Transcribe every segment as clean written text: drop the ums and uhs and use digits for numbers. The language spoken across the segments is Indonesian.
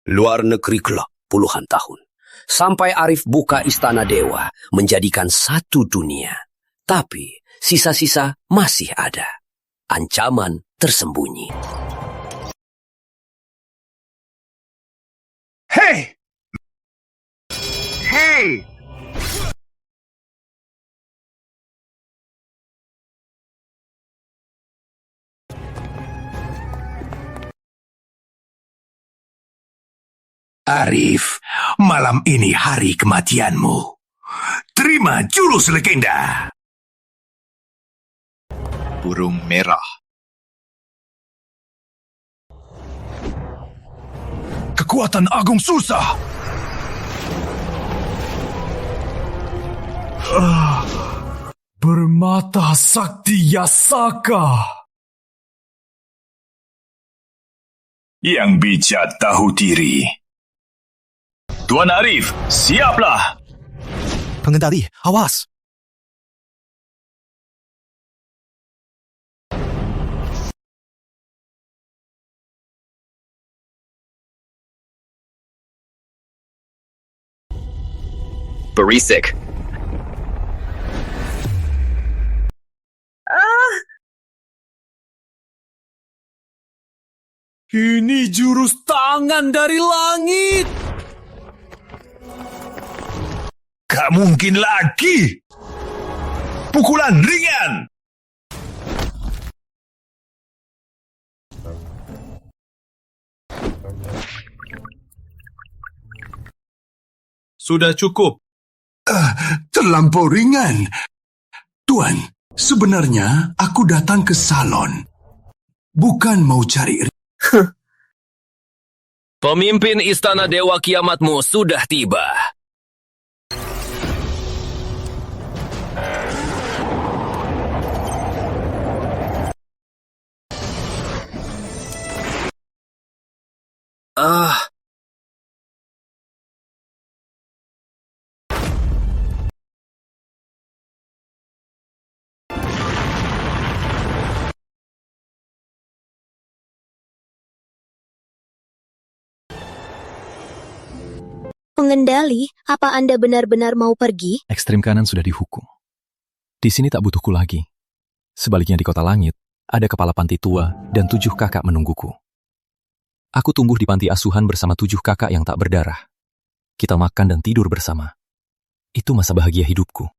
Luar negeri gelap puluhan tahun. Sampai Arif buka istana dewa, menjadikan satu dunia. Tapi sisa-sisa masih ada. Ancaman tersembunyi. Hei! Hei! Arif, malam ini hari kematianmu. Terima jurus legenda. Burung merah. Kekuatan agung susah. Bermata sakti Yasaka. Yang bijak tahu diri. Tuan Arif, siaplah! Pengendali, awas! Berisik. Ini jurus tangan dari langit. Gak mungkin lagi. Pukulan ringan. Sudah cukup. Terlampau ringan. Tuan, sebenarnya aku datang ke salon. Bukan mau cari. Pemimpin Istana Dewa Kiamatmu sudah tiba. Pengendali, apa Anda benar-benar mau pergi? Ekstrem kanan sudah dihukum. Di sini tak butuhku lagi. Sebaliknya di kota langit, ada kepala panti tua dan 7 kakak menungguku. Aku tumbuh di panti asuhan bersama 7 kakak yang tak berdarah. Kita makan dan tidur bersama. Itu masa bahagia hidupku.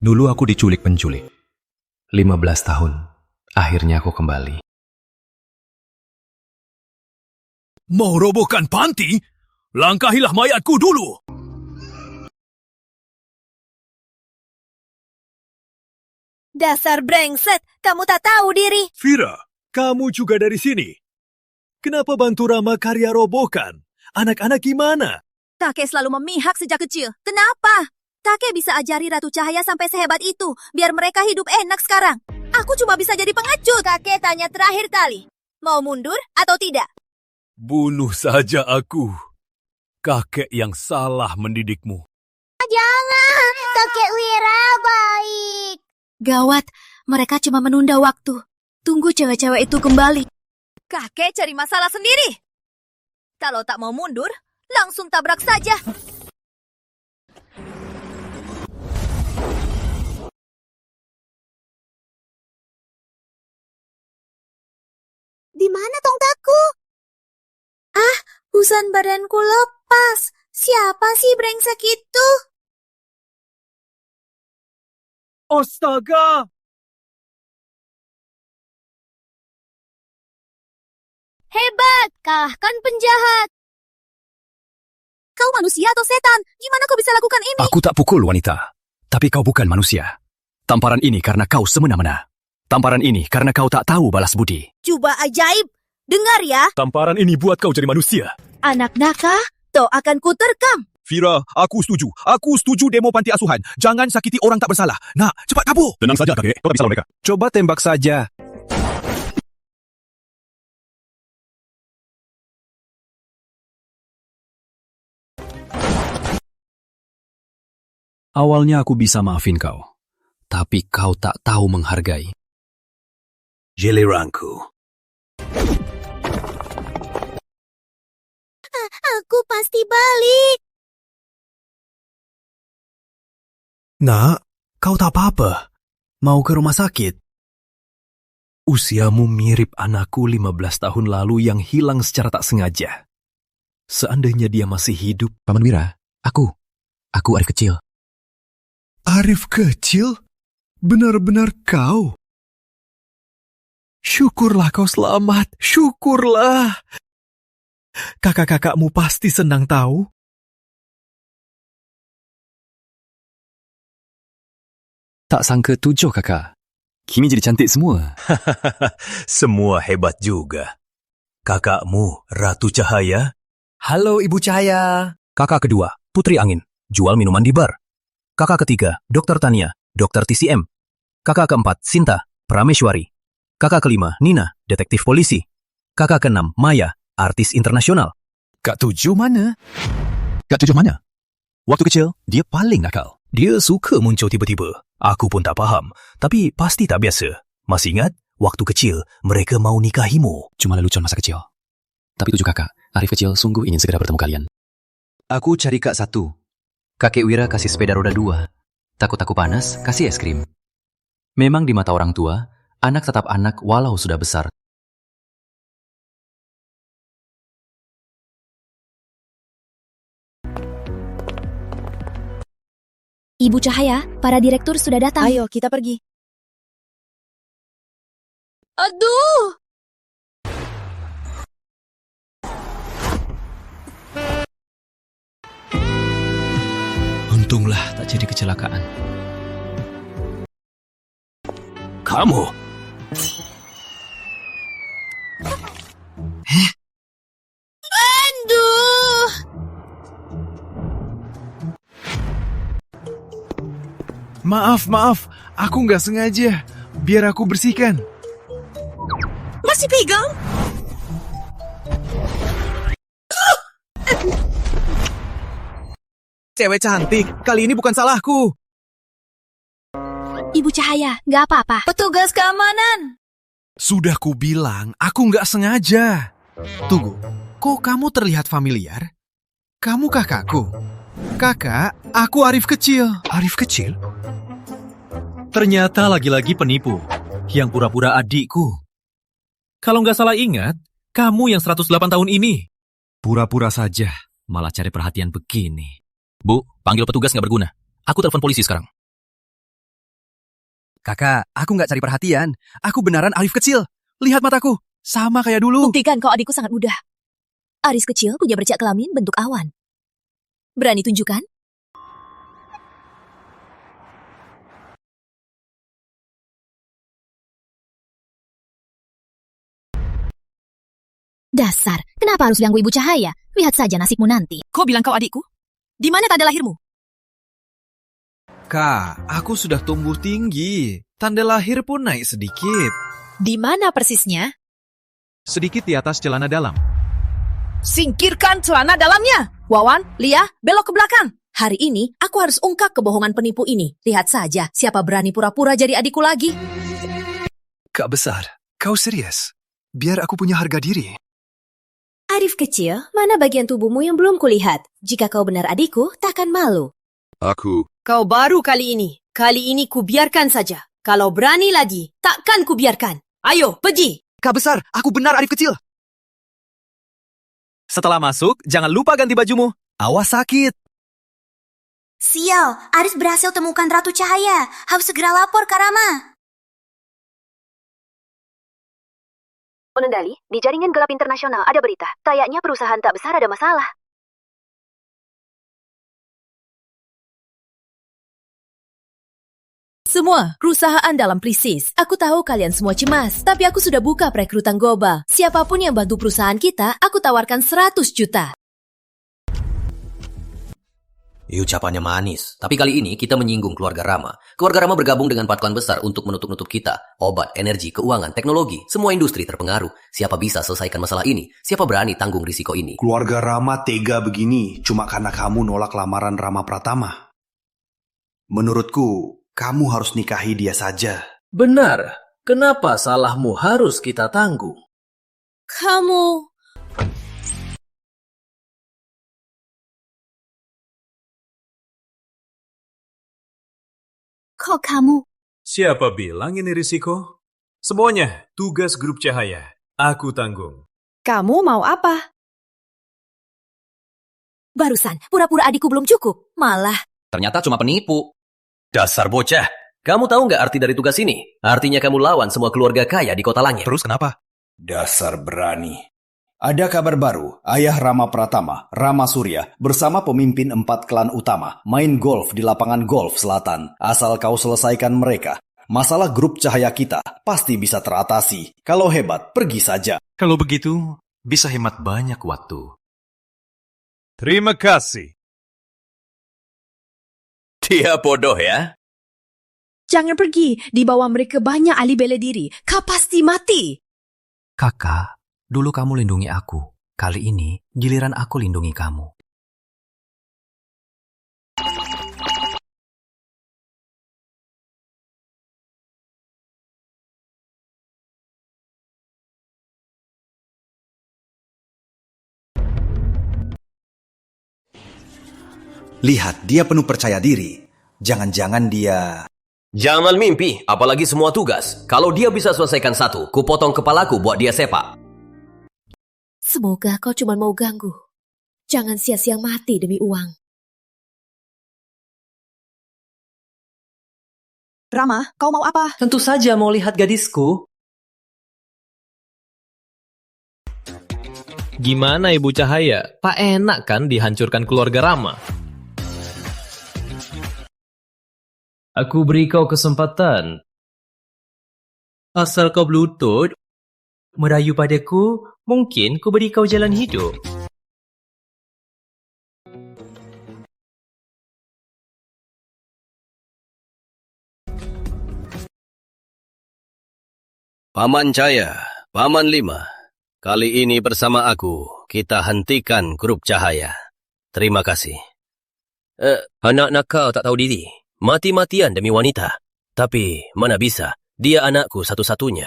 Dulu aku diculik penculik. 15 tahun. Akhirnya aku kembali. Mau robohkan panti? Langkahilah mayatku dulu. Dasar brengsek, kamu tak tahu diri. Vira, kamu juga dari sini. Kenapa bantu Rama karya robohkan? Anak-anak gimana? Kakek selalu memihak sejak kecil. Kenapa? Kakek bisa ajari Ratu Cahaya sampai sehebat itu, biar mereka hidup enak sekarang. Aku cuma bisa jadi pengecut. Kakek tanya terakhir kali, mau mundur atau tidak? Bunuh saja aku. Kakek yang salah mendidikmu. Jangan, kakek Wira baik. Gawat, mereka cuma menunda waktu. Tunggu cewek-cewek itu kembali. Kakek cari masalah sendiri. Kalau tak mau mundur, langsung tabrak saja. Di mana tongkatku? Urusan badanku lepas. Siapa sih brengsek itu? Astaga! Hebat, kalahkan penjahat. Kau manusia atau setan? Gimana kau bisa lakukan ini? Aku tak pukul wanita, tapi kau bukan manusia. Tamparan ini karena kau semena-mena. Tamparan ini karena kau tak tahu balas budi. Coba ajaib. Dengar ya. Tamparan ini buat kau jadi manusia. Anak nakal, toh akan kuterkam. Vira, aku setuju. Aku setuju demo panti asuhan. Jangan sakiti orang tak bersalah. Nak, cepat kabur. Tenang saja, kakek. Kau tak bisa lawan mereka. Coba tembak saja. Awalnya aku bisa maafin kau. Tapi kau tak tahu menghargai. Giliranku. aku pasti balik. Nak, kau tak apa-apa? Mau ke rumah sakit? Usiamu mirip anakku 15 tahun lalu yang hilang secara tak sengaja. Seandainya dia masih hidup. Paman Wira, aku Arif kecil. Arif kecil? Benar-benar kau? Syukurlah kau selamat, syukurlah. Kakak-kakakmu pasti senang tahu. Tak sangka 7 kakak. Kimi jadi cantik semua. Semua hebat juga. Kakakmu, Ratu Cahaya. Halo Ibu Cahaya. Kakak kedua, Putri Angin, jual minuman di bar. Kakak ketiga, Dr. Tania, Dr. TCM. Kakak keempat, Sinta, Prameshwari. Kakak kelima, Nina, detektif polisi. Kakak keenam, Maya, artis internasional. Kak 7 mana? Kak 7 mana? Waktu kecil, dia paling nakal. Dia suka muncul tiba-tiba. Aku pun tak faham, tapi pasti tak biasa. Masih ingat, waktu kecil, mereka mau nikahimu. Cuma lelucon masa kecil. Tapi 7 kakak, Arif kecil sungguh ingin segera bertemu kalian. Aku cari Kak 1. Kakek Wira kasih sepeda roda 2. Takut aku panas, kasih es krim. Memang di mata orang tua, anak tetap anak walau sudah besar. Ibu Cahaya, para direktur sudah datang. Ayo, kita pergi. Aduh! Untunglah tak jadi kecelakaan. Kamu? Aduh! Maaf, aku nggak sengaja. Biar aku bersihkan. Masih pegang? Cewek cantik, kali ini bukan salahku. Ibu Cahaya, nggak apa-apa. Petugas keamanan. Sudah kubilang, aku nggak sengaja. Tunggu, kok kamu terlihat familiar? Kamu kakakku. Kakak, aku Arif kecil. Arif kecil? Ternyata lagi-lagi penipu. Yang pura-pura adikku. Kalau nggak salah ingat, kamu yang 108 tahun ini. Pura-pura saja, malah cari perhatian begini. Bu, panggil petugas nggak berguna. Aku telepon polisi sekarang. Kakak, aku nggak cari perhatian. Aku beneran Arif kecil. Lihat mataku, sama kayak dulu. Buktikan kau adikku sangat mudah. Aris kecil punya bercak kelamin bentuk awan. Berani tunjukkan? Dasar, kenapa harus ganggu Ibu Cahaya? Lihat saja nasibmu nanti. Kau bilang kau adikku? Di mana tanda lahirmu? Kak, aku sudah tumbuh tinggi. Tanda lahir pun naik sedikit. Di mana persisnya? Sedikit di atas celana dalam. Singkirkan celana dalamnya. Wawan, Lia, belok ke belakang. Hari ini aku harus ungkap kebohongan penipu ini. Lihat saja siapa berani pura-pura jadi adikku lagi. Kak besar, kau serius? Biar aku punya harga diri. Arif kecil, mana bagian tubuhmu yang belum kulihat? Jika kau benar adikku, takkan malu. Aku. Kau baru kali ini. Kali ini kubiarkan saja. Kalau berani lagi, takkan kubiarkan. Ayo, pergi. Kak besar, aku benar Arif kecil. Setelah masuk, jangan lupa ganti bajumu. Awas sakit. Sial, Aris berhasil temukan Ratu Cahaya. Harus segera lapor ke Rama. Pengendali, di jaringan gelap internasional ada berita. Kayaknya perusahaan tak besar ada masalah. Semua, perusahaan dalam krisis. Aku tahu kalian semua cemas, tapi aku sudah buka perekrutan global. Siapapun yang bantu perusahaan kita, aku tawarkan 100 juta. Ucapannya manis, tapi kali ini kita menyinggung keluarga Rama. Keluarga Rama bergabung dengan 4 klan besar untuk menutup-nutup kita. Obat, energi, keuangan, teknologi, semua industri terpengaruh. Siapa bisa selesaikan masalah ini? Siapa berani tanggung risiko ini? Keluarga Rama tega begini cuma karena kamu nolak lamaran Rama Pratama. Menurutku, kamu harus nikahi dia saja. Benar. Kenapa salahmu harus kita tanggung? Kamu Kok kamu? Siapa bilang ini risiko? Semuanya tugas grup cahaya. Aku tanggung. Kamu mau apa? Barusan, pura-pura adikku belum cukup. Malah. Ternyata cuma penipu. Dasar bocah. Kamu tahu nggak arti dari tugas ini? Artinya kamu lawan semua keluarga kaya di kota langit. Terus kenapa? Dasar berani. Ada kabar baru, ayah Rama Pratama, Rama Surya, bersama pemimpin 4 klan utama, main golf di lapangan golf selatan. Asal kau selesaikan mereka, masalah grup cahaya kita pasti bisa teratasi. Kalau hebat, pergi saja. Kalau begitu, bisa hemat banyak waktu. Terima kasih. Dia bodoh ya? Jangan pergi, di bawah mereka banyak ahli bela diri. Kau pasti mati. Kakak, dulu kamu lindungi aku. Kali ini, giliran aku lindungi kamu. Lihat, dia penuh percaya diri. Jangan-jangan dia... Jangan mimpi, apalagi semua tugas. Kalau dia bisa selesaikan satu, kupotong kepalaku buat dia sepak. Semoga kau cuma mau ganggu. Jangan sia-sia mati demi uang. Rama, kau mau apa? Tentu saja mau lihat gadisku. Gimana Ibu Cahaya? Tak enak kan dihancurkan keluarga Rama? Aku beri kau kesempatan. Asal kau berlutut, merayu padaku, mungkin ku beri kau jalan hidup. Paman Jaya, Paman Lima, kali ini bersama aku, kita hentikan grup cahaya. Terima kasih. Anak nakal tak tahu diri. Mati-matian demi wanita. Tapi, mana bisa, dia anakku satu-satunya.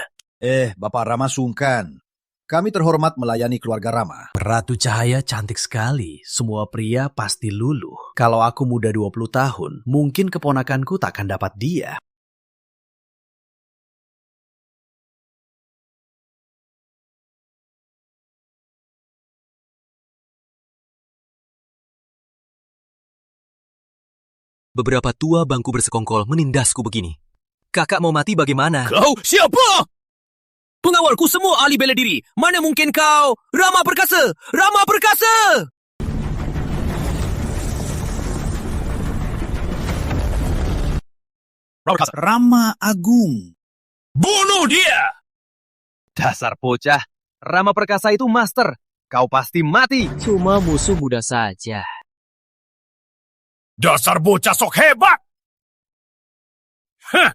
Bapak Rama sungkan. Kami terhormat melayani keluarga Rama. Ratu Cahaya cantik sekali. Semua pria pasti luluh. Kalau aku muda 20 tahun, mungkin keponakanku takkan dapat dia. Beberapa tua bangku bersekongkol menindasku begini. Kakak mau mati bagaimana? Kau siapa? Pengawalku semua ahli bela diri. Mana mungkin kau? Rama Perkasa! Rama Perkasa! Rama Agung. Bunuh dia! Dasar bocah. Rama Perkasa itu master. Kau pasti mati. Cuma musuh muda saja. Dasar bocah sok hebat! Hah!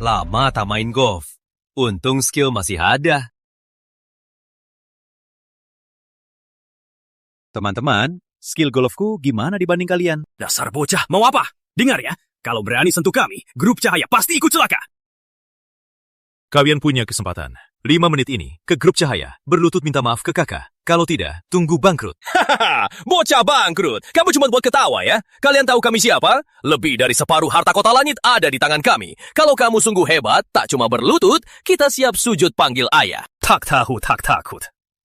Lama tak main golf. Untung skill masih ada. Teman-teman, skill golfku gimana dibanding kalian? Dasar bocah, mau apa? Dengar ya, kalau berani sentuh kami, grup cahaya pasti ikut celaka. Kalian punya kesempatan. 5 menit ini, ke grup cahaya, berlutut minta maaf ke kakak. Kalau tidak, tunggu bangkrut. Hahaha, bocah bangkrut. Kamu cuma buat ketawa ya? Kalian tahu kami siapa? Lebih dari separuh harta kota langit ada di tangan kami. Kalau kamu sungguh hebat, tak cuma berlutut, kita siap sujud panggil ayah. Tak tahu, tak takut.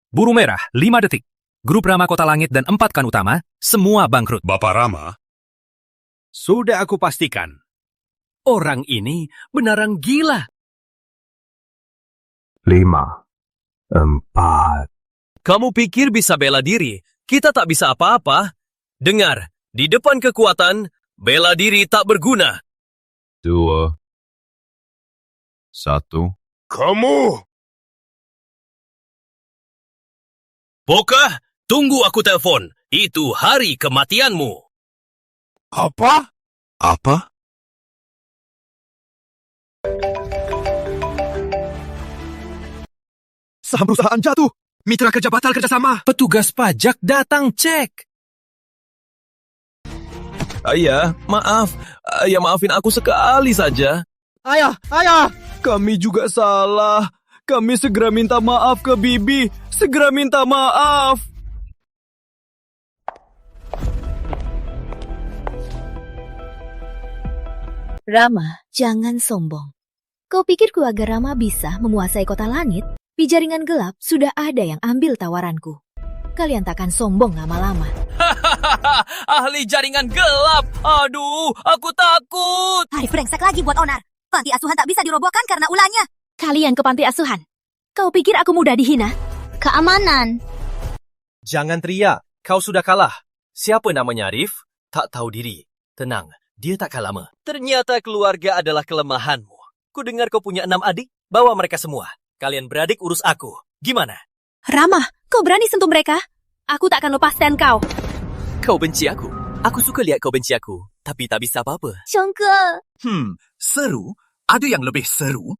Buru merah, 5 detik. Grup Rama Kota Langit dan 4 kan utama, semua bangkrut. Bapak Rama? Sudah aku pastikan. Orang ini benaran gila. 5, 4. Kamu pikir bisa bela diri? Kita tak bisa apa-apa. Dengar, di depan kekuatan, bela diri tak berguna. 2, 1. Kamu! Bokah, tunggu aku telepon. Itu hari kematianmu. Apa? Apa? Saham perusahaan jatuh. Mitra kerja batal kerjasama. Petugas pajak datang cek. Ayah, maaf. Ayah maafin aku sekali saja. Ayah, ayah! Kami juga salah. Kami segera minta maaf ke Bibi. Segera minta maaf. Rama, jangan sombong. Kau pikir keluarga Rama bisa menguasai kota langit? Di jaringan gelap sudah ada yang ambil tawaranku. Kalian takkan sombong lama-lama. Ahli jaringan gelap. Aduh, aku takut. Hari brengsek lagi buat onar. Panti asuhan tak bisa dirobohkan karena ulahnya. Kalian ke panti asuhan. Kau pikir aku mudah dihina? Keamanan. Jangan teriak. Kau sudah kalah. Siapa namanya Arif? Tak tahu diri. Tenang, dia tak kalah lama. Ternyata keluarga adalah kelemahanmu. Ku dengar kau punya 6 adik. Bawa mereka semua. Kalian beradik urus aku. Gimana? Rama, kau berani sentuh mereka? Aku tak akan lepaskan kau. Kau benci aku. Aku suka lihat kau benci aku. Tapi tak bisa apa-apa. Congke. Seru? Ada yang lebih seru?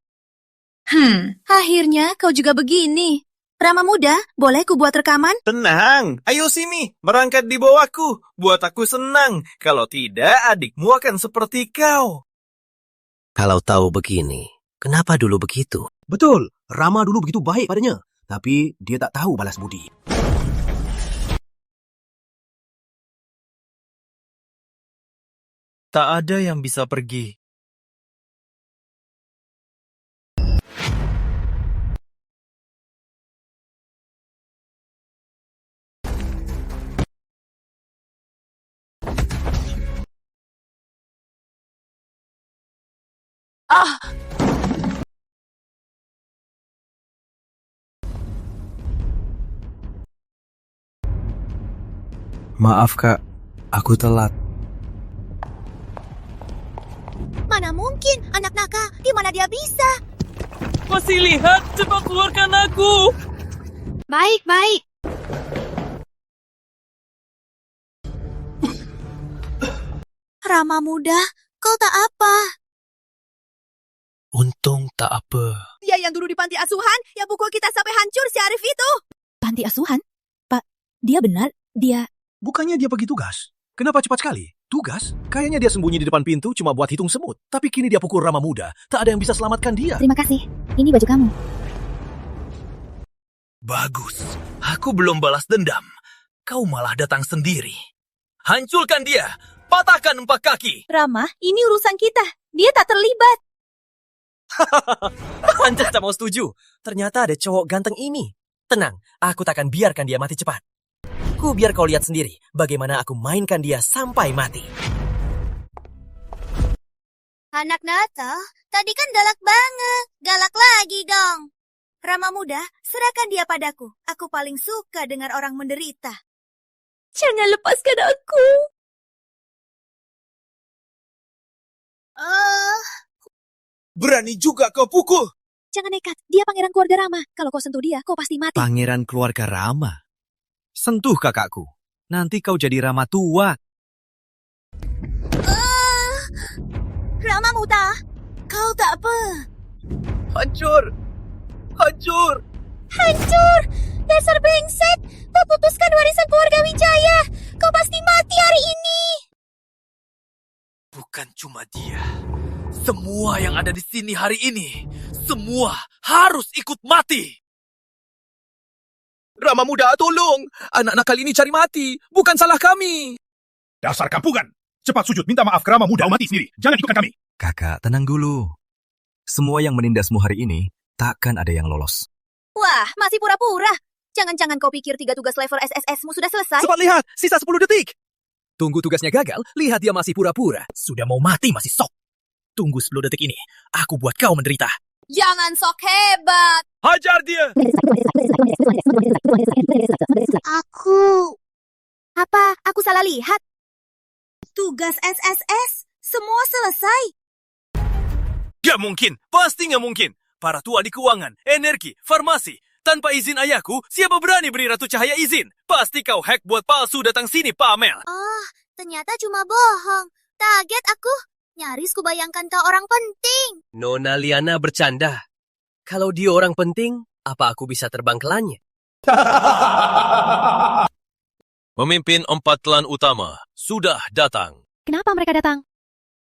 Akhirnya kau juga begini. Rama muda, boleh ku buat rekaman? Tenang. Ayo sini. Merangkat di bawahku. Buat aku senang. Kalau tidak, adikmu akan seperti kau. Kalau tahu begini, kenapa dulu begitu? Betul, Rama dulu begitu baik padanya. Tapi dia tak tahu balas budi. Tak ada yang bisa pergi. Maaf kak, aku telat. Mana mungkin, anak nakal. Di mana dia bisa? Masih lihat, cepat keluarkan aku. Baik, baik. Rama muda, kau tak apa. Untung tak apa. Dia yang dulu di panti asuhan, yang pukul kita sampai hancur si Arif itu. Panti asuhan? Pak, dia benar? Dia... Bukannya dia pergi tugas? Kenapa cepat sekali? Tugas? Kayaknya dia sembunyi di depan pintu cuma buat hitung semut. Tapi kini dia pukul Rama muda. Tak ada yang bisa selamatkan dia. Terima kasih. Ini baju kamu. Bagus. Aku belum balas dendam. Kau malah datang sendiri. Hancurkan dia. Patahkan 4 kaki. Rama, ini urusan kita. Dia tak terlibat. Pantas tak mau setuju. Ternyata ada cowok ganteng ini. Tenang, aku takkan biarkan dia mati cepat. Ku biar kau lihat sendiri bagaimana aku mainkan dia sampai mati. Anak Natal, tadi kan galak banget. Galak lagi dong. Rama muda, serahkan dia padaku. Aku paling suka dengar orang menderita. Jangan lepaskan aku. Berani juga kau pukul. Jangan nekat, dia pangeran keluarga Rama. Kalau kau sentuh dia, kau pasti mati. Pangeran keluarga Rama. Sentuh kakakku. Nanti kau jadi Rama tua. Rama muda, kau tak apa. Hancur. Hancur. Hancur! Dasar brengsek! Kau putuskan warisan keluarga Wijaya. Kau pasti mati hari ini. Bukan cuma dia. Semua yang ada di sini hari ini, semua harus ikut mati. Rama muda, tolong. Anak nakal ini cari mati. Bukan salah kami. Dasar kampungan. Cepat sujud minta maaf ke Rama muda mati sendiri. Jangan ikutkan kami. Kakak, tenang dulu. Semua yang menindasmu hari ini, takkan ada yang lolos. Wah, masih pura-pura. Jangan-jangan kau pikir 3 tugas level SSS-mu sudah selesai? Cepat lihat, sisa 10 detik. Tunggu tugasnya gagal, lihat dia masih pura-pura. Sudah mau mati masih sok. Tunggu 10 detik ini. Aku buat kau menderita. Jangan sok hebat. Hajar dia! Apa? Aku salah lihat? Tugas SSS? Semua selesai? Gak mungkin, pasti gak mungkin. Para tua di keuangan, energi, farmasi. Tanpa izin ayahku, siapa berani beri Ratu Cahaya izin? Pasti kau hack buat palsu datang sini, Pamel. Oh, ternyata cuma bohong. Kaget aku. Nyaris kubayangkan kau orang penting. Nona Liana bercanda. Kalau dia orang penting, apa aku bisa terbang ke langit? Pemimpin 4 klan utama sudah datang. Kenapa mereka datang?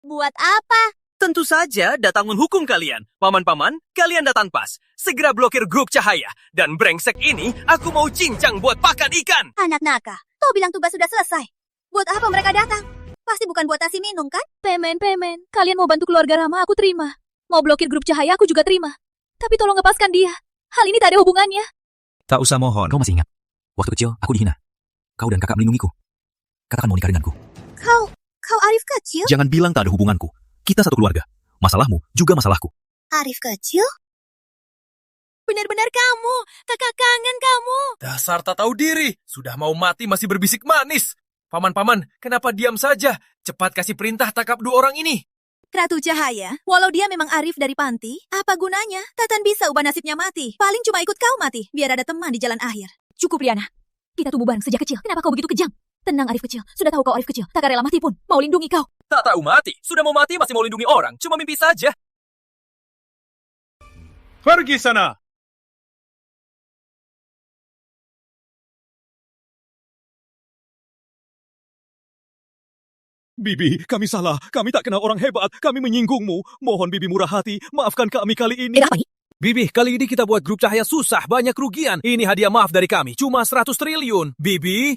Buat apa? Tentu saja datang menghukum kalian. Paman-paman, kalian datang pas. Segera blokir grup cahaya. Dan brengsek ini, aku mau cincang buat pakan ikan. Anak nakal, kau bilang tugas sudah selesai. Buat apa mereka datang? Pasti bukan buat nasi minum, kan? Pemen. Kalian mau bantu keluarga Rama, aku terima. Mau blokir grup cahaya, aku juga terima. Tapi tolong lepaskan dia. Hal ini tak ada hubungannya. Tak usah mohon. Kau masih ingat? Waktu kecil, aku dihina. Kau dan kakak melindungiku. Katakan mau nikah denganku. Kau Arif kecil? Jangan bilang tak ada hubunganku. Kita satu keluarga. Masalahmu juga masalahku. Arif kecil? Benar-benar kamu. Kakak kangen kamu. Dasar tak tahu diri. Sudah mau mati masih berbisik manis. Paman-paman, kenapa diam saja? Cepat kasih perintah tangkap 2 orang ini. Ratu Cahaya, walau dia memang Arif dari panti, apa gunanya? Tatan bisa ubah nasibnya mati. Paling cuma ikut kau mati, biar ada teman di jalan akhir. Cukup, Riana. Kita tumbuh bareng sejak kecil. Kenapa kau begitu kejam? Tenang, Arif kecil. Sudah tahu kau Arif kecil. Tak rela mati pun. Mau lindungi kau. Tak tahu mati. Sudah mau mati masih mau lindungi orang. Cuma mimpi saja. Pergi sana! Bibi, kami salah. Kami tak kenal orang hebat. Kami menyinggungmu. Mohon Bibi murah hati. Maafkan kami kali ini. Apa ini? Bibi, kali ini kita buat grup cahaya susah, banyak kerugian. Ini hadiah maaf dari kami, cuma 100 triliun. Bibi?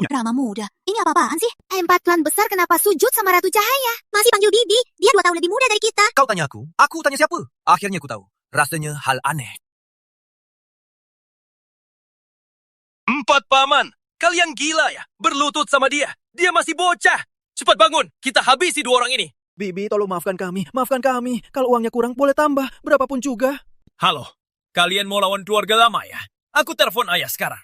Rama muda, ini apa-apaan sih? 4 klan besar kenapa sujud sama Ratu Cahaya? Masih panggil Bibi, dia 2 tahun lebih muda dari kita. Kau tanya aku tanya siapa? Akhirnya aku tahu. Rasanya hal aneh. 4 paman, kalian gila ya? Berlutut sama dia. Dia masih bocah. Cepat bangun, kita habisi 2 orang ini. Bibi, tolong maafkan kami. Maafkan kami. Kalau uangnya kurang, boleh tambah. Berapapun juga. Halo, kalian mau lawan keluarga lama ya? Aku telepon ayah sekarang.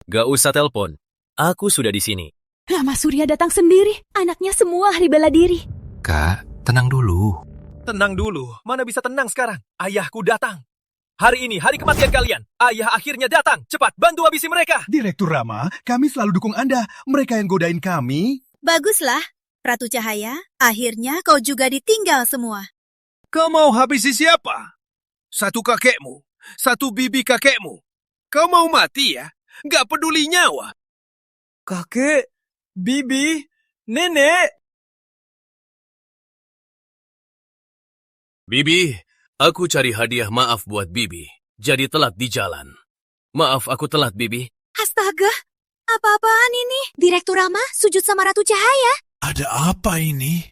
Gak usah telepon, aku sudah di sini. Rama Surya datang sendiri. Anaknya semua hari bela diri. Kak, tenang dulu. Tenang dulu, mana bisa tenang sekarang? Ayahku datang. Hari ini, hari kematian kalian. Ayah akhirnya datang. Cepat, bantu habisi mereka. Direktur Rama, kami selalu dukung Anda. Mereka yang godain kami. Baguslah, Ratu Cahaya. Akhirnya kau juga ditinggal semua. Kau mau habisi siapa? 1 kakekmu, 1 bibi kakekmu. Kau mau mati ya? Gak peduli nyawa. Kakek, bibi, nenek. Bibi, aku cari hadiah maaf buat Bibi. Jadi telat di jalan. Maaf aku telat, Bibi. Astaga, apa-apaan ini? Direktur Rama sujud sama Ratu Cahaya. Ada apa ini?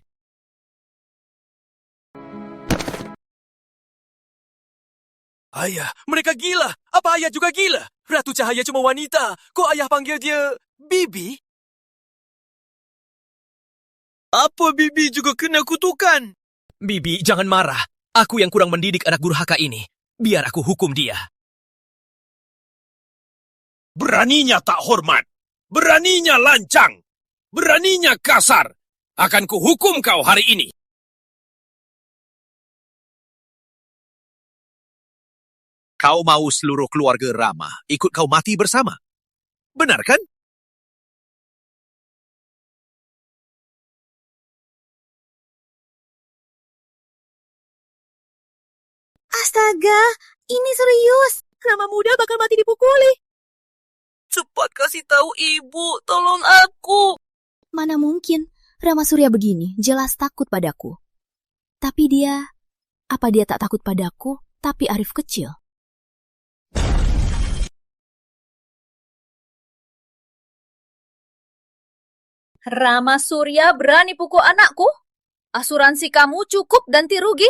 Ayah, mereka gila. Apa ayah juga gila? Ratu Cahaya cuma wanita. Kok ayah panggil dia Bibi? Apa Bibi juga kena kutukan? Bibi, jangan marah. Aku yang kurang mendidik anak durhaka ini. Biar aku hukum dia. Beraninya tak hormat. Beraninya lancang. Beraninya kasar. Akan kuhukum kau hari ini. Kau mau seluruh keluarga Rama ikut kau mati bersama? Benar kan? Astaga, ini serius. Rama muda bakal mati dipukuli. Cepat kasih tahu ibu, tolong aku. Mana mungkin Rama Surya begini, jelas takut padaku. Tapi apa dia tak takut padaku, tapi Arif kecil? Rama Surya berani pukul anakku? Asuransi kamu cukup ganti rugi?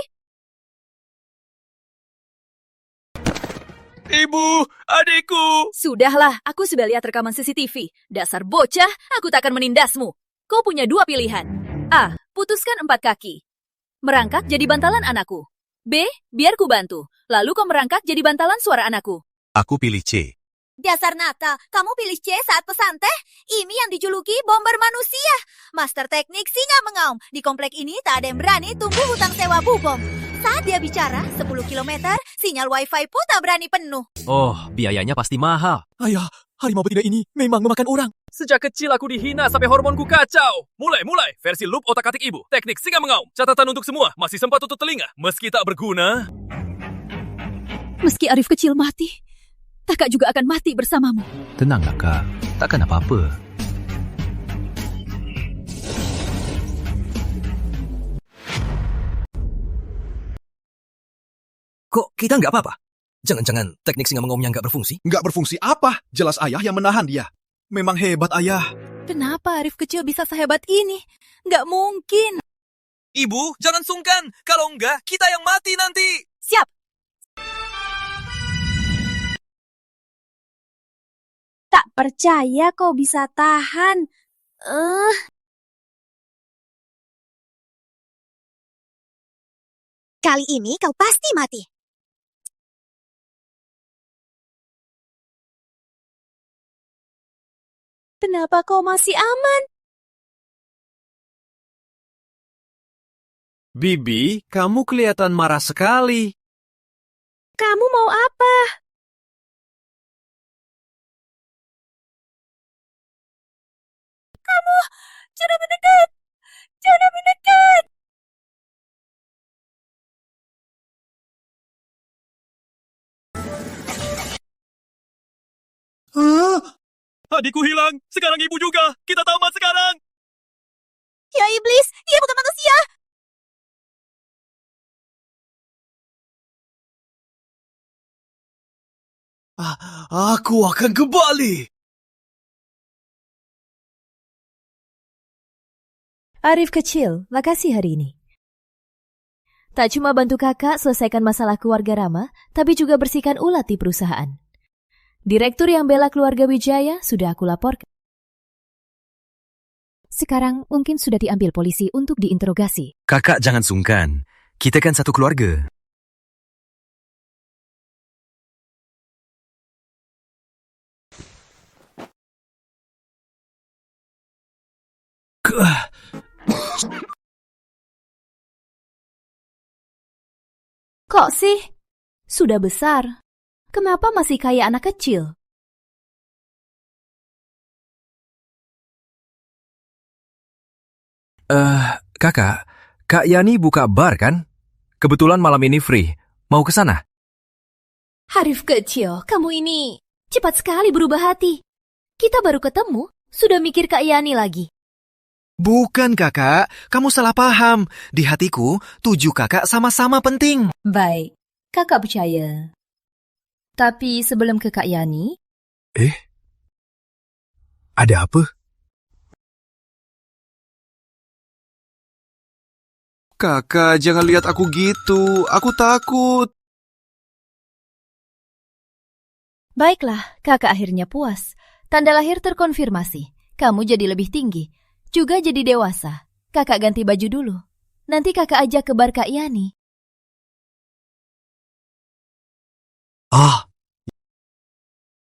Ibu, adikku. Sudahlah, aku sudah lihat rekaman CCTV. Dasar bocah, aku tak akan menindasmu. Kau punya 2 pilihan. A. Putuskan 4 kaki. Merangkak jadi bantalan anakku. B. Biar ku bantu. Lalu kau merangkak jadi bantalan suara anakku. Aku pilih C. Dasar nakal, kamu pilih C saat pesan teh? Ini yang dijuluki bomber manusia. Master teknik singa mengaum. Di komplek ini tak ada yang berani tunggu hutang sewa bubom. Saat dia bicara, 10 km, sinyal wifi pun tak berani penuh. Oh, biayanya pasti mahal. Ayah, harimau betina ini memang memakan orang. Sejak kecil aku dihina sampai hormonku kacau. Mulai. Versi loop otak-atik ibu. Teknik singa mengaum. Catatan untuk semua. Masih sempat tutup telinga. Meski tak berguna. Meski Arif kecil mati, kakak juga akan mati bersamamu. Tenang, Kakak. Takkan apa-apa. Kok kita nggak apa-apa? Jangan-jangan teknik singa mengomnya nggak berfungsi? Nggak berfungsi apa? Jelas ayah yang menahan dia. Memang hebat ayah. Kenapa Arif kecil bisa sehebat ini? Nggak mungkin. Ibu, jangan sungkan. Kalau enggak, kita yang mati nanti. Siap. Tak percaya kau bisa tahan. Kali ini kau pasti mati. Kenapa kau masih aman? Bibi, kamu kelihatan marah sekali. Kamu mau apa? Kamu, jangan mendekat! Jangan mendekat! Adikku hilang. Sekarang ibu juga. Kita tamat sekarang. Ya iblis, dia bukan manusia! Aku akan kembali. Arif kecil, makasih hari ini. Tak cuma bantu kakak selesaikan masalah keluarga Rama, tapi juga bersihkan ulat di perusahaan. Direktur yang bela keluarga Wijaya sudah aku laporkan. Sekarang mungkin sudah diambil polisi untuk diinterogasi. Kakak jangan sungkan. Kita kan satu keluarga. Kok sih? Sudah besar. Kenapa masih kayak anak kecil? Kakak, Kak Yani buka bar kan? Kebetulan malam ini free. Mau ke sana? Arif kecil, kamu ini cepat sekali berubah hati. Kita baru ketemu, sudah mikir Kak Yani lagi. Bukan kakak, kamu salah paham. Di hatiku, 7 kakak sama-sama penting. Baik, kakak percaya. Tapi sebelum ke Kak Yani... Ada apa? Kakak, jangan lihat aku gitu. Aku takut. Baiklah, kakak akhirnya puas. Tanda lahir terkonfirmasi. Kamu jadi lebih tinggi. Juga jadi dewasa. Kakak ganti baju dulu. Nanti kakak ajak ke bar Kak Yani.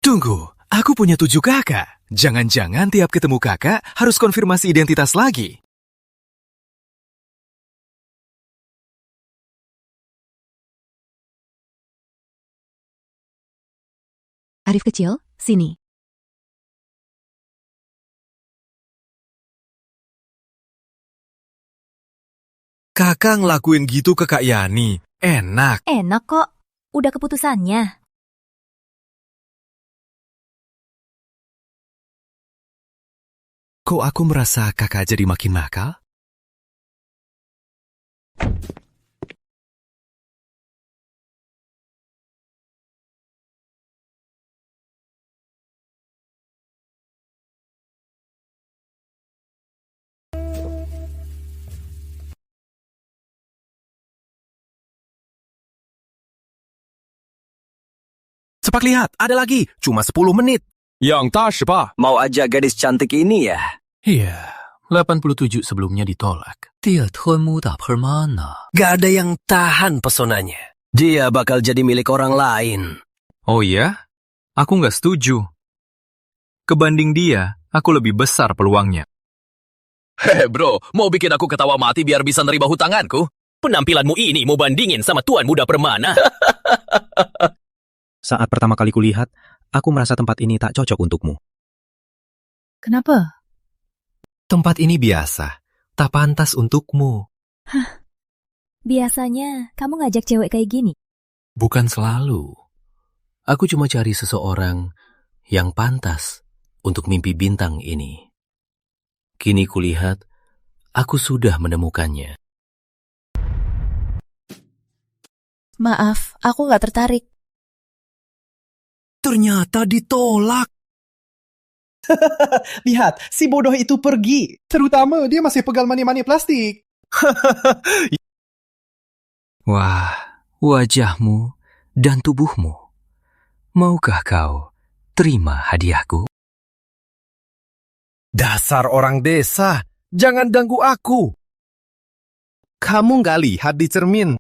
Tunggu, aku punya 7 kakak. Jangan-jangan tiap ketemu kakak harus konfirmasi identitas lagi. Arif kecil, sini. Kakak ngelakuin gitu ke Kak Yani. Enak. Enak kok. Udah keputusannya. Kok aku merasa kakak jadi makin nakal? Cepat lihat, ada lagi. Cuma 10 menit. Yang tak Pak. Mau ajak gadis cantik ini ya? Iya, 87 sebelumnya ditolak. Dia tuanmu tak permana. Gak ada yang tahan pesonanya. Dia bakal jadi milik orang lain. Oh iya? Aku nggak setuju. Kebanding dia, aku lebih besar peluangnya. Hei bro, mau bikin aku ketawa mati biar bisa nerima hutanganku? Penampilanmu ini mau bandingin sama tuan muda permana. Saat pertama kali kulihat, aku merasa tempat ini tak cocok untukmu. Kenapa? Tempat ini biasa. Tak pantas untukmu. Biasanya kamu ngajak cewek kayak gini. Bukan selalu. Aku cuma cari seseorang yang pantas untuk mimpi bintang ini. Kini kulihat, aku sudah menemukannya. Maaf, aku nggak tertarik. Ternyata ditolak. Lihat, si bodoh itu pergi. Terutama dia masih pegang mani-mani plastik. Wah, wajahmu dan tubuhmu. Maukah kau terima hadiahku? Dasar orang desa, jangan ganggu aku. Kamu nggak lihat di cermin?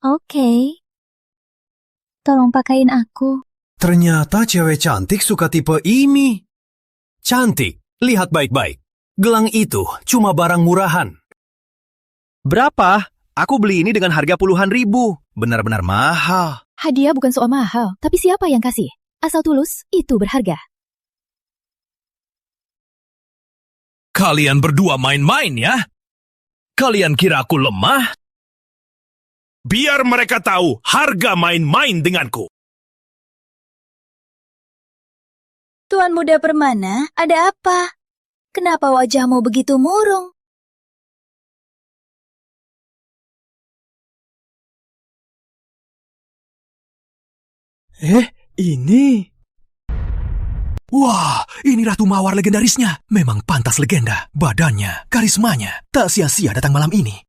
Oke. Tolong pakain aku. Ternyata cewek cantik suka tipe ini. Cantik, lihat baik-baik. Gelang itu cuma barang murahan. Berapa? Aku beli ini dengan harga puluhan ribu. Benar-benar mahal. Hadiah bukan soal mahal, tapi siapa yang kasih? Asal tulus, itu berharga. Kalian berdua main-main ya? Kalian kira aku lemah? Biar mereka tahu harga main-main denganku. Tuan Muda Permana, ada apa? Kenapa wajahmu begitu murung? Ini. Wah, ini Ratu Mawar legendarisnya. Memang pantas legenda. Badannya, karismanya, tak sia-sia datang malam ini.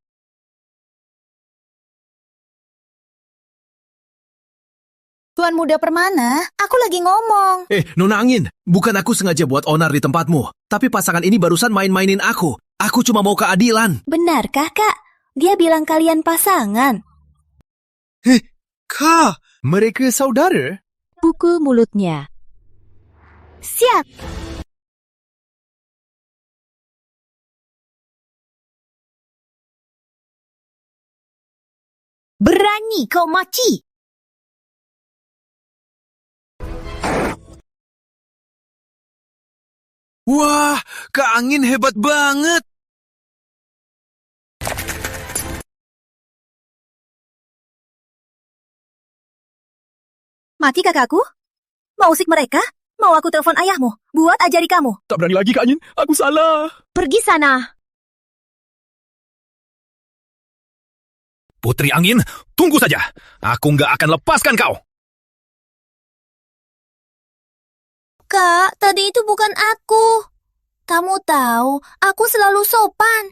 Tuan Muda Permana, aku lagi ngomong. Nona Angin, bukan aku sengaja buat onar di tempatmu. Tapi pasangan ini barusan main-mainin aku. Aku cuma mau keadilan. Benarkah, Kak? Dia bilang kalian pasangan. Kak, mereka saudara? Pukul mulutnya. Siap. Berani kau mati. Wah, Kak Angin hebat banget. Mati kakakku? Mau usik mereka? Mau aku telepon ayahmu? Buat ajari kamu. Tak berani lagi, Kak Angin. Aku salah. Pergi sana. Putri Angin, tunggu saja. Aku nggak akan lepaskan kau. Kak, tadi itu bukan aku. Kamu tahu, aku selalu sopan.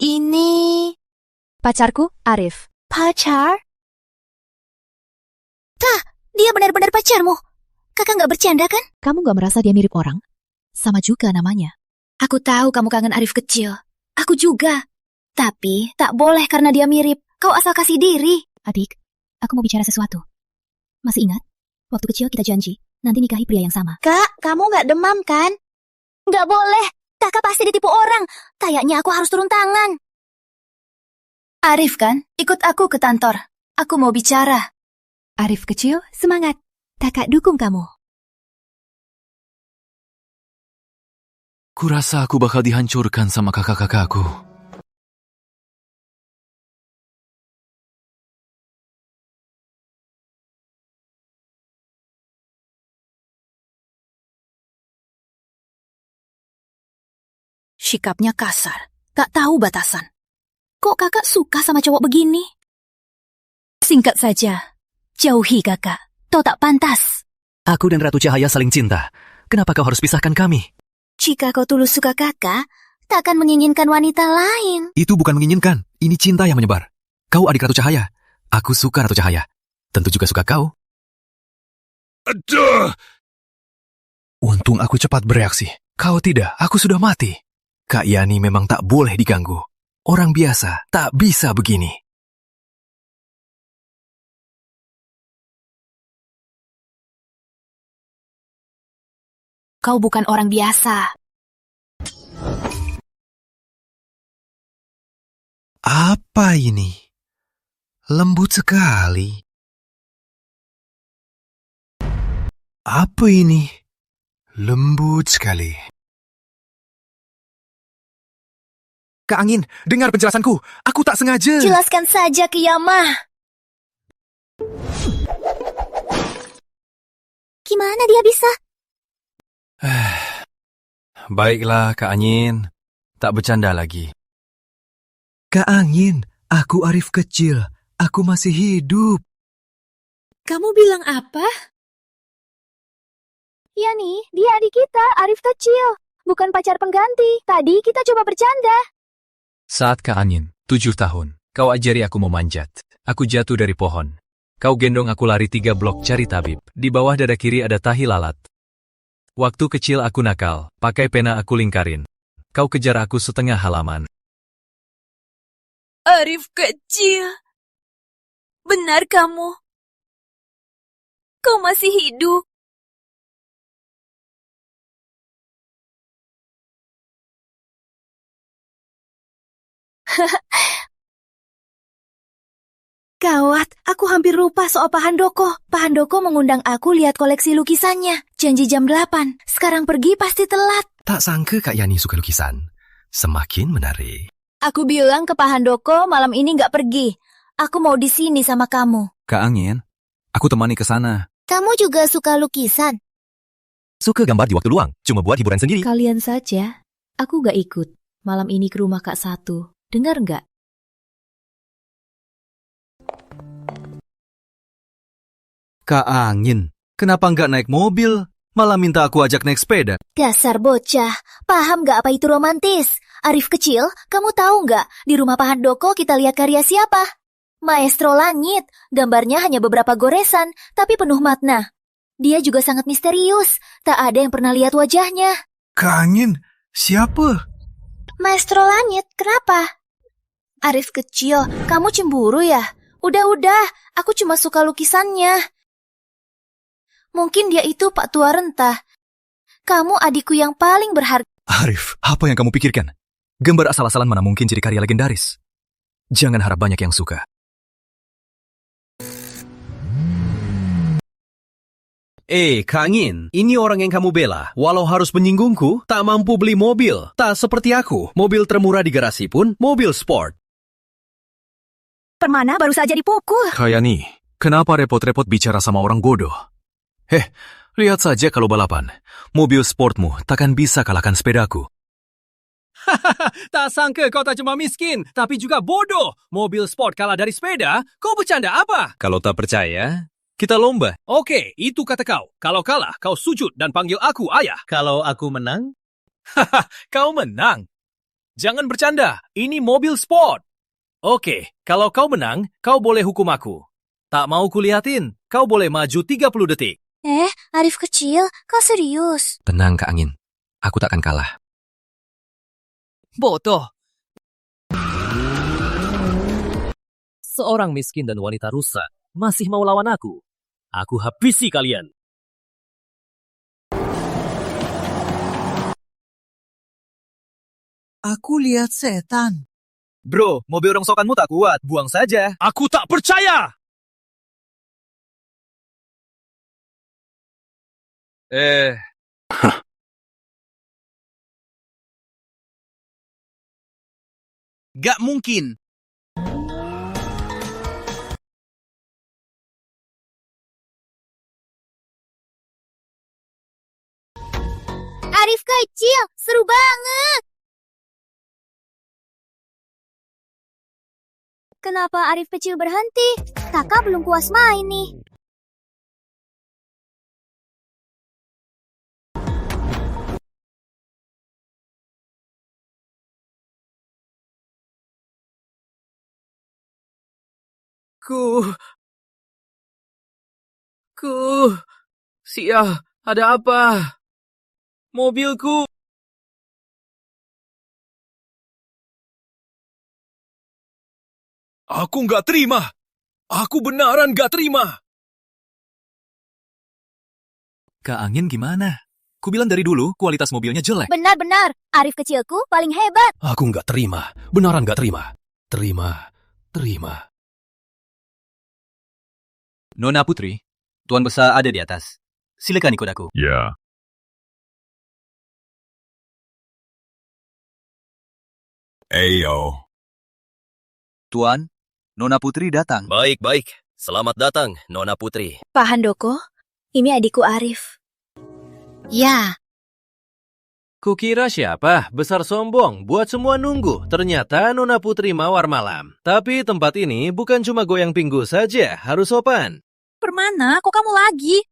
Ini... Pacarku, Arif. Pacar? Tah, dia benar-benar pacarmu. Kakak nggak bercanda kan? Kamu nggak merasa dia mirip orang? Sama juga namanya. Aku tahu kamu kangen Arif kecil. Aku juga. Tapi, tak boleh karena dia mirip. Kau asal kasih diri. Adik, aku mau bicara sesuatu. Masih ingat? Waktu kecil kita janji, nanti nikahi pria yang sama. Kak, kamu nggak demam kan? Nggak boleh. Kakak pasti ditipu orang. Kayaknya aku harus turun tangan. Arif kan? Ikut aku ke kantor. Aku mau bicara. Arif kecil, semangat. Kakak dukung kamu. Kurasa aku bakal dihancurkan sama kakak-kakakku. Sikapnya kasar. Tak tahu batasan. Kok kakak suka sama cowok begini? Singkat saja. Jauhi kakak. Kau tak pantas. Aku dan Ratu Cahaya saling cinta. Kenapa kau harus pisahkan kami? Jika kau tulus suka kakak, tak akan menginginkan wanita lain. Itu bukan menginginkan. Ini cinta yang menyebar. Kau adik Ratu Cahaya. Aku suka Ratu Cahaya. Tentu juga suka kau. Aduh! Untung aku cepat bereaksi. Kau tidak, aku sudah mati. Kak Yani memang tak boleh diganggu. Orang biasa tak bisa begini. Kau bukan orang biasa. Apa ini? Lembut sekali. Apa ini? Lembut sekali. Kak Angin, dengar penjelasanku. Aku tak sengaja. Jelaskan saja, Kiyamah. Gimana dia bisa? Baiklah, Kak Angin. Tak bercanda lagi. Kak Angin, aku Arif kecil. Aku masih hidup. Kamu bilang apa? Ya nih, dia adik kita, Arif kecil. Bukan pacar pengganti. Tadi kita coba bercanda. Saat Kak Angin, 7 tahun, kau ajari aku memanjat. Aku jatuh dari pohon. Kau gendong aku lari 3 blok cari tabib. Di bawah dada kiri ada tahi lalat. Waktu kecil aku nakal, pakai pena aku lingkarin. Kau kejar aku setengah halaman. Arif kecil. Benar kamu. Kau masih hidup. Gawat, aku hampir lupa soal Pak Handoko. Pak Handoko mengundang aku lihat koleksi lukisannya. Janji jam 8. Sekarang pergi pasti telat. Tak sangka Kak Yani suka lukisan. Semakin menarik. Aku bilang ke Pak Handoko malam ini nggak pergi. Aku mau di sini sama kamu. Kak Angin, aku temani ke sana. Kamu juga suka lukisan? Suka gambar di waktu luang, cuma buat hiburan sendiri. Kalian saja. Aku gak ikut. Malam ini ke rumah Kak Satu. Dengar nggak? Kak Angin, kenapa nggak naik mobil? Malah minta aku ajak naik sepeda. Dasar bocah, paham nggak apa itu romantis? Arif kecil, kamu tahu nggak? Di rumah Pak Handoko kita lihat karya siapa? Maestro Langit. Gambarnya hanya beberapa goresan, tapi penuh makna. Dia juga sangat misterius. Tak ada yang pernah lihat wajahnya. Kak Angin, siapa? Maestro Langit, kenapa? Arif kecil, kamu cemburu ya? Udah, aku cuma suka lukisannya. Mungkin dia itu Pak Tua Rentah. Kamu adikku yang paling berharga. Arif, apa yang kamu pikirkan? Gambar asal-asalan mana mungkin jadi karya legendaris? Jangan harap banyak yang suka. Kak Angin, ini orang yang kamu bela. Walau harus menyinggungku, tak mampu beli mobil. Tak seperti aku, mobil termurah di garasi pun mobil sport. Permana baru saja dipukul. Kak Yani, kenapa repot-repot bicara sama orang bodoh? Lihat saja kalau balapan. Mobil sportmu takkan bisa kalahkan sepedaku. Tak sangka kau tak cuma miskin, tapi juga bodoh. Mobil sport kalah dari sepeda, kau bercanda apa? Kalau tak percaya, kita lomba. Oke, itu kata kau. Kalau kalah, kau sujud dan panggil aku ayah. Kalau aku menang? Kau menang. Jangan bercanda, ini mobil sport. Oke, kalau kau menang, kau boleh hukum aku. Tak mau kulihatin, kau boleh maju 30 detik. Arif kecil, kau serius? Tenang Kak Angin, aku takkan kalah. Bodoh. Seorang miskin dan wanita rusak masih mau lawan aku. Aku habisi kalian. Aku lihat setan. Bro, mobil rongsokanmu tak kuat. Buang saja. Aku tak percaya. Gak mungkin. Arif kecil, seru banget. Kenapa Arif kecil berhenti? Kakak belum puas main nih. Sia, ada apa? Mobilku. Aku nggak terima. Aku benaran nggak terima. Kak Angin gimana? Kubilang dari dulu kualitas mobilnya jelek. Benar-benar, Arif kecilku paling hebat. Aku nggak terima. Benaran nggak terima. Terima. Nona Putri, Tuan Besar ada di atas. Silakan ikut aku. Ya. Ayo. Tuan, Nona Putri datang. Baik. Selamat datang, Nona Putri. Pak Handoko, ini adikku Arif. Ya. Kukira siapa? Besar sombong, buat semua nunggu. Ternyata Nona Putri mawar malam. Tapi tempat ini bukan cuma goyang pinggul saja, harus sopan. Permana, kok kamu lagi?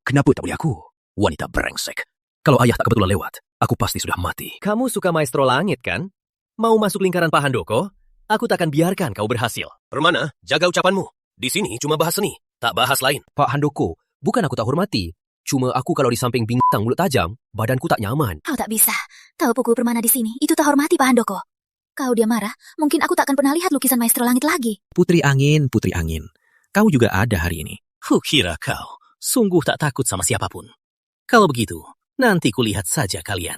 Kenapa tak boleh aku? Wanita brengsek. Kalau ayah tak kebetulan lewat, aku pasti sudah mati. Kamu suka Maestro Langit, kan? Mau masuk lingkaran Pak Handoko? Aku takkan biarkan kau berhasil. Permana, jaga ucapanmu. Di sini cuma bahas seni, tak bahas lain. Pak Handoko, bukan aku tak hormati. Cuma aku kalau di samping bintang mulut tajam, badanku tak nyaman. Kau tak bisa. Tahu pukul Permana di sini, itu tak hormati Pak Handoko. Kalau dia marah, mungkin aku tak akan pernah lihat lukisan Maestro Langit lagi. Putri Angin, Putri Angin. Kau juga ada hari ini. Kukira kau sungguh tak takut sama siapapun. Kalau begitu, nanti kulihat saja kalian.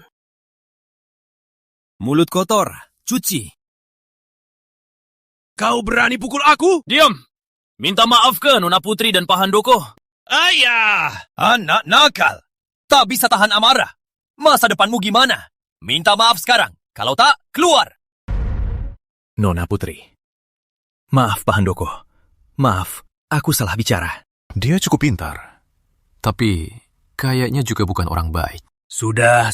Mulut kotor, cuci. Kau berani pukul aku? Diam! Minta maaf ke Nona Putri dan Pak Handoko? Ayah! Anak nakal! Tak bisa tahan amarah. Masa depanmu gimana? Minta maaf sekarang. Kalau tak, keluar! Nona Putri. Maaf, Pak Handoko. Maaf, aku salah bicara. Dia cukup pintar. Tapi kayaknya juga bukan orang baik. Sudah.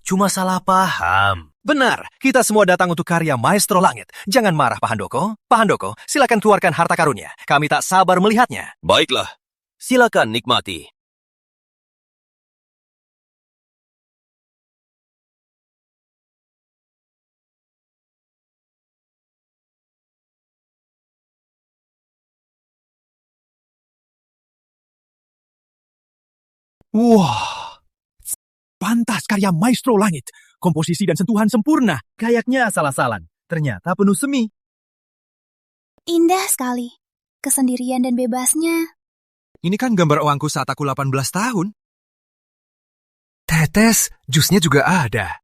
Cuma salah paham. Benar, kita semua datang untuk karya Maestro Langit. Jangan marah, Pak Handoko. Pak Handoko, silakan keluarkan harta karunnya. Kami tak sabar melihatnya. Baiklah, silakan nikmati. Wah, pantas karya Maestro Langit. Komposisi dan sentuhan sempurna. Kayaknya asal-asalan. Ternyata penuh semi. Indah sekali. Kesendirian dan bebasnya. Ini kan gambar uangku saat aku 18 tahun. Tetes, jusnya juga ada.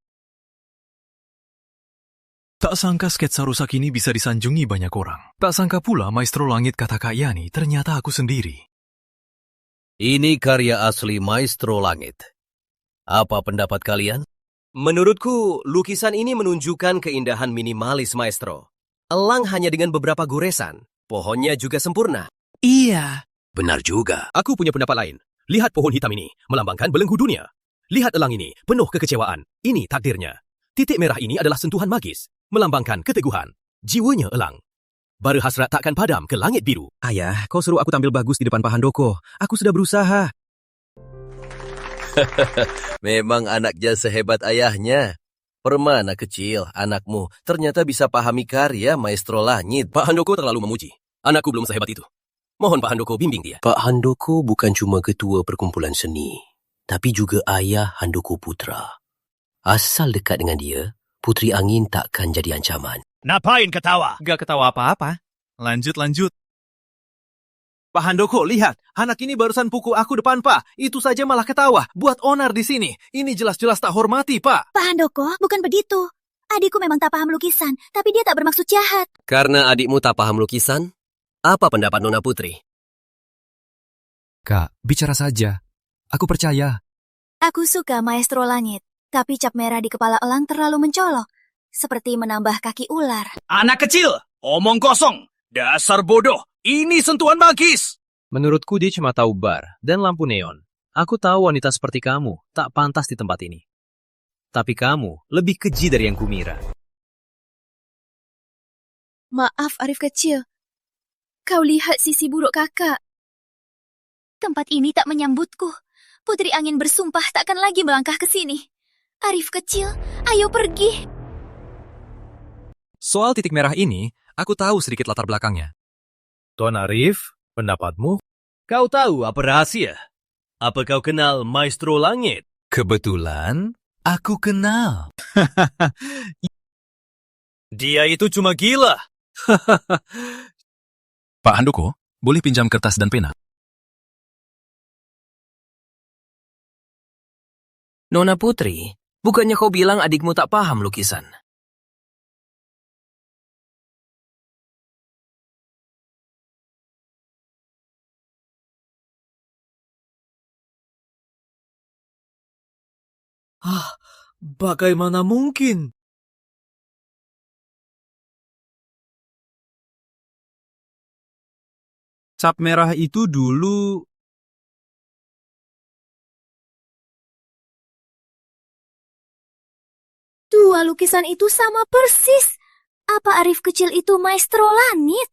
Tak sangka sketsa rusak ini bisa disanjungi banyak orang. Tak sangka pula Maestro Langit kata Kak Yani, ternyata aku sendiri. Ini karya asli Maestro Langit. Apa pendapat kalian? Menurutku, lukisan ini menunjukkan keindahan minimalis Maestro. Elang hanya dengan beberapa goresan. Pohonnya juga sempurna. Iya. Benar juga. Aku punya pendapat lain. Lihat pohon hitam ini, melambangkan belenggu dunia. Lihat elang ini, penuh kekecewaan. Ini takdirnya. Titik merah ini adalah sentuhan magis, melambangkan keteguhan. Jiwanya elang. Bara hasrat takkan padam ke langit biru. Ayah, kau suruh aku tampil bagus di depan Pak Handoko. Aku sudah berusaha. Memang anaknya sehebat ayahnya. Permana kecil, anakmu ternyata bisa pahami karya Maestro Langit. Pak Handoko terlalu memuji. Anakku belum sehebat itu. Mohon Pak Handoko bimbing dia. Pak Handoko bukan cuma ketua perkumpulan seni, tapi juga ayah Handoko Putra. Asal dekat dengan dia, Putri Angin takkan jadi ancaman. Ngapain ketawa? Gak ketawa apa-apa. Lanjut. Pak Handoko, lihat. Anak ini barusan pukul aku depan, Pak. Itu saja malah ketawa. Buat onar di sini. Ini jelas-jelas tak hormati, Pak. Pak Handoko, bukan begitu. Adikku memang tak paham lukisan, tapi dia tak bermaksud jahat. Karena adikmu tak paham lukisan, apa pendapat Nona Putri? Kak, bicara saja. Aku percaya. Aku suka Maestro Langit, tapi cap merah di kepala elang terlalu mencolok. Seperti menambah kaki ular. Anak kecil, omong kosong. Dasar bodoh, ini sentuhan magis. Menurutku dia cuma tahu bar dan lampu neon. Aku tahu wanita seperti kamu tak pantas di tempat ini. Tapi kamu lebih keji dari yang kumira. Maaf Arif kecil. Kau lihat sisi buruk kakak. Tempat ini tak menyambutku. Putri Angin bersumpah takkan lagi melangkah ke sini. Arif kecil, ayo pergi. Soal titik merah ini, aku tahu sedikit latar belakangnya. Tuan Arif, pendapatmu? Kau tahu apa rahasia? Apa kau kenal Maestro Langit? Kebetulan, aku kenal. Dia itu cuma gila. Pak Handoko, boleh pinjam kertas dan pena? Nona Putri, bukannya kau bilang adikmu tak paham lukisan? Bagaimana mungkin? Cap merah itu dulu... Dua lukisan itu sama persis. Apa Arif kecil itu maestro langit?